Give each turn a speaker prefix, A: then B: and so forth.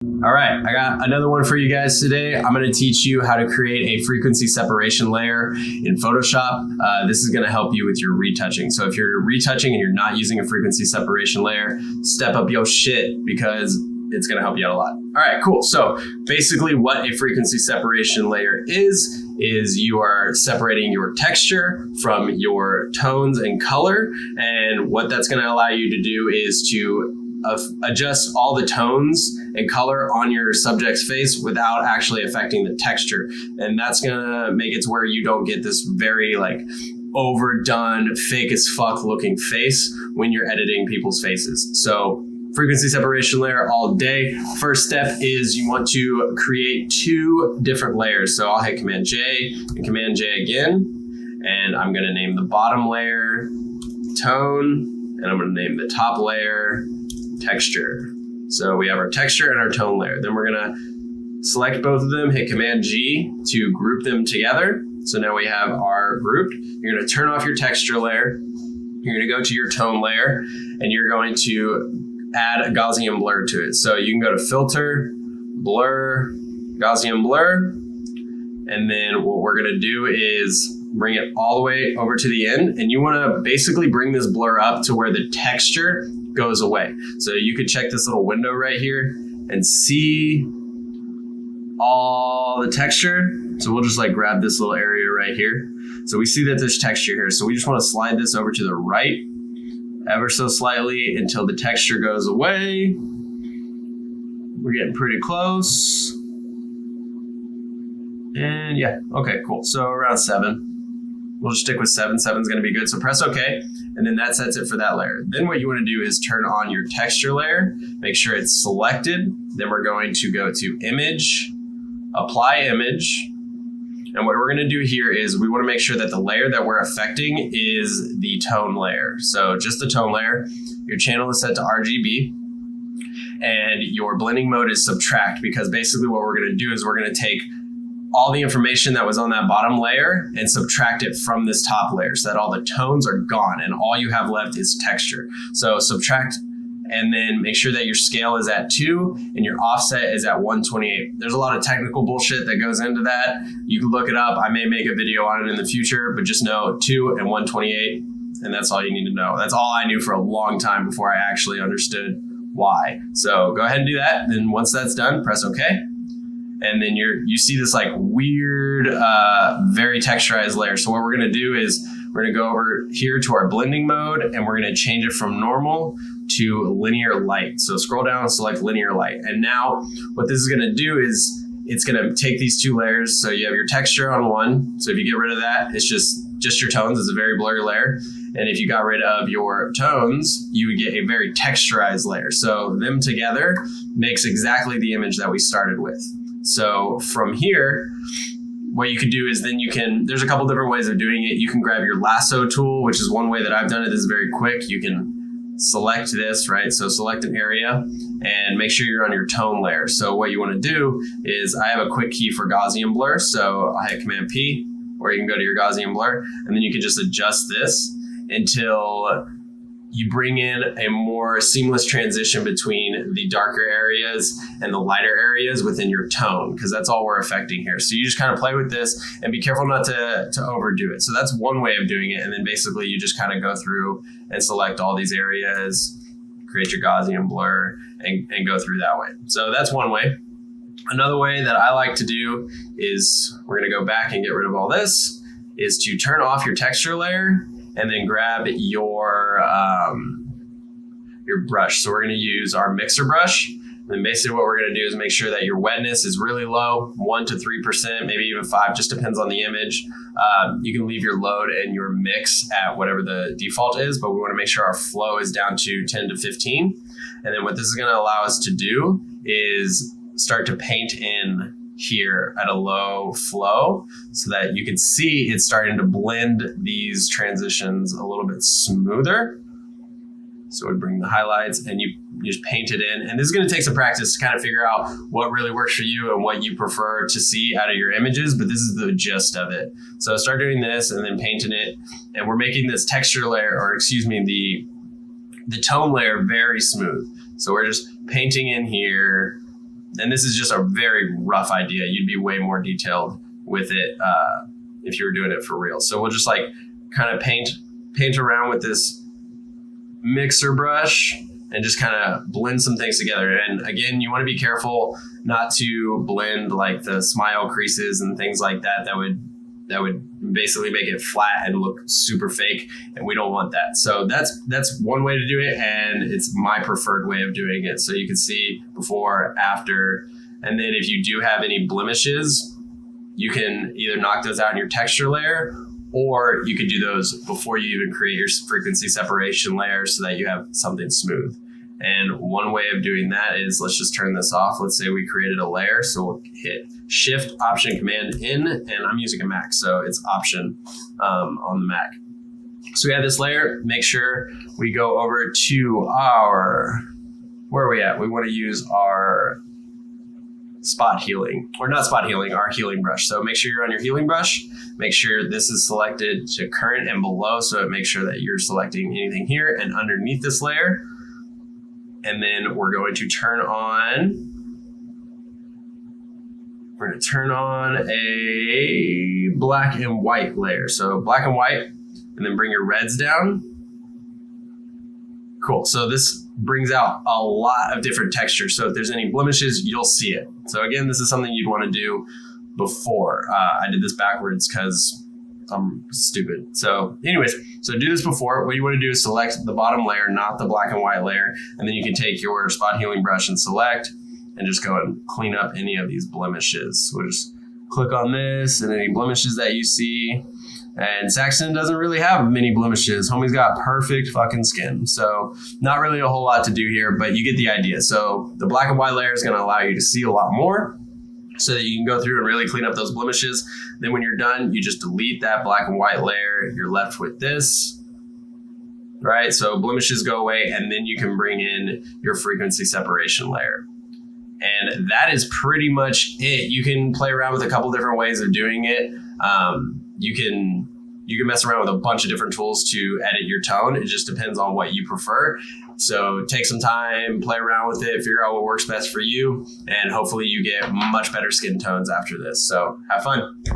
A: All right, I got another one for you guys today. I'm going to teach you how to create a frequency separation layer in Photoshop. This is going to help you with your retouching. So if you're retouching and you're not using a frequency separation layer, step up your shit because it's going to help you out a lot. All right, cool. So basically what a frequency separation layer is you are separating your texture from your tones and color. And what that's going to allow you to do is to adjust all the tones and color on your subject's face without actually affecting the texture. And that's gonna make it to where you don't get this very overdone, fake as fuck looking face when you're editing people's faces. So frequency separation layer all day. First step is you want to create two different layers. So I'll hit Command J and Command J again. And I'm gonna name the bottom layer tone, and I'm gonna name the top layer texture. So we have our texture and our tone layer. Then we're gonna select both of them, hit Command G to group them together. So now we have our grouped. You're gonna turn off your texture layer. You're gonna go to your tone layer and you're going to add a Gaussian blur to it. So you can go to Filter, Blur, Gaussian Blur. And then what we're gonna do is bring it all the way over to the end. And you wanna basically bring this blur up to where the texture goes away. So you could check this little window right here and see all the texture. So we'll just grab this little area right here. So we see that there's texture here. So we just want to slide this over to the right ever so slightly until the texture goes away. We're getting pretty close. And yeah, okay, cool. So around 7. We'll just stick with 7. 7's gonna be good. So press OK, and then that sets it for that layer. Then what you wanna do is turn on your texture layer, make sure it's selected. Then we're going to go to Image, Apply Image. And what we're gonna do here is we wanna make sure that the layer that we're affecting is the tone layer. So just the tone layer. Your channel is set to RGB. And your blending mode is subtract, because basically what we're gonna do is we're gonna take all the information that was on that bottom layer and subtract it from this top layer so that all the tones are gone and all you have left is texture. So subtract, and then make sure that your scale is at 2 and your offset is at 128. There's a lot of technical bullshit that goes into that. You can look it up. I may make a video on it in the future, but just know 2 and 128, and that's all you need to know. That's all I knew for a long time before I actually understood why. So go ahead and do that. Then once that's done, press OK. And then you see this weird, very texturized layer. So what we're gonna do is we're gonna go over here to our blending mode and we're gonna change it from normal to linear light. So scroll down and select linear light. And now what this is gonna do is it's gonna take these two layers. So you have your texture on one. So if you get rid of that, it's just your tones. It's a very blurry layer. And if you got rid of your tones, you would get a very texturized layer. So them together makes exactly the image that we started with. So from here, what you could do is there's a couple different ways of doing it. You can grab your lasso tool, which is one way that I've done it. This is very quick. You can select this, right? So select an area and make sure you're on your tone layer. So what you want to do is I have a quick key for Gaussian blur. So I hit Command P, or you can go to your Gaussian blur, and then you can just adjust this until you bring in a more seamless transition between the darker areas and the lighter areas within your tone, because that's all we're affecting here. So you just kind of play with this and be careful not to overdo it. So that's one way of doing it. And then basically you just kind of go through and select all these areas, create your Gaussian blur, and go through that way. So that's one way. Another way that I like to do is we're gonna go back and get rid of all this, is to turn off your texture layer and then grab your brush. So we're gonna use our mixer brush. And then basically what we're gonna do is make sure that your wetness is really low, 1 to 3%, maybe even 5, just depends on the image. You can leave your load and your mix at whatever the default is, but we wanna make sure our flow is down to 10 to 15. And then what this is gonna allow us to do is start to paint in here at a low flow so that you can see it's starting to blend these transitions a little bit smoother. So we bring the highlights and you just paint it in. And this is going to take some practice to kind of figure out what really works for you and what you prefer to see out of your images, but this is the gist of it. So start doing this and then painting it. And we're making this texture layer, or excuse me, the tone layer very smooth. So we're just painting in here And this is just a very rough idea. You'd be way more detailed with it if you were doing it for real. So we'll just like kind of paint around with this mixer brush and just kind of blend some things together. And again, you want to be careful not to blend like the smile creases and things like that. That would basically make it flat and look super fake, and we don't want that. So that's one way to do it, and it's my preferred way of doing it. So you can see before, after, and then if you do have any blemishes, you can either knock those out in your texture layer, or you could do those before you even create your frequency separation layer so that you have something smooth. And one way of doing that is, let's just turn this off. Let's say we created a layer. So we'll hit Shift, Option, Command, N, and I'm using a Mac, so it's Option on the Mac. So we have this layer. Make sure we go over to our, where are we at? We want to use our spot healing, or not spot healing, our healing brush. So make sure you're on your healing brush. Make sure this is selected to current and below, so it makes sure that you're selecting anything here and underneath this layer. And then we're going to turn on a black and white layer. So black and white, and then bring your reds down. Cool. So this brings out a lot of different textures. So if there's any blemishes, you'll see it. So again, this is something you'd want to do before. I did this backwards because I'm stupid. So anyways, so do this before. What you want to do is select the bottom layer, not the black and white layer. And then you can take your spot healing brush and select, and just go and clean up any of these blemishes. We'll just click on this and any blemishes that you see. And Saxon doesn't really have many blemishes. Homie's got perfect fucking skin. So not really a whole lot to do here, but you get the idea. So the black and white layer is going to allow you to see a lot more, so that you can go through and really clean up those blemishes. Then when you're done, you just delete that black and white layer. You're left with this, right? So blemishes go away, and then you can bring in your frequency separation layer. And that is pretty much it. You can play around with a couple different ways of doing it. You can mess around with a bunch of different tools to edit your tone. It just depends on what you prefer. So take some time, play around with it, figure out what works best for you, and hopefully you get much better skin tones after this. So have fun.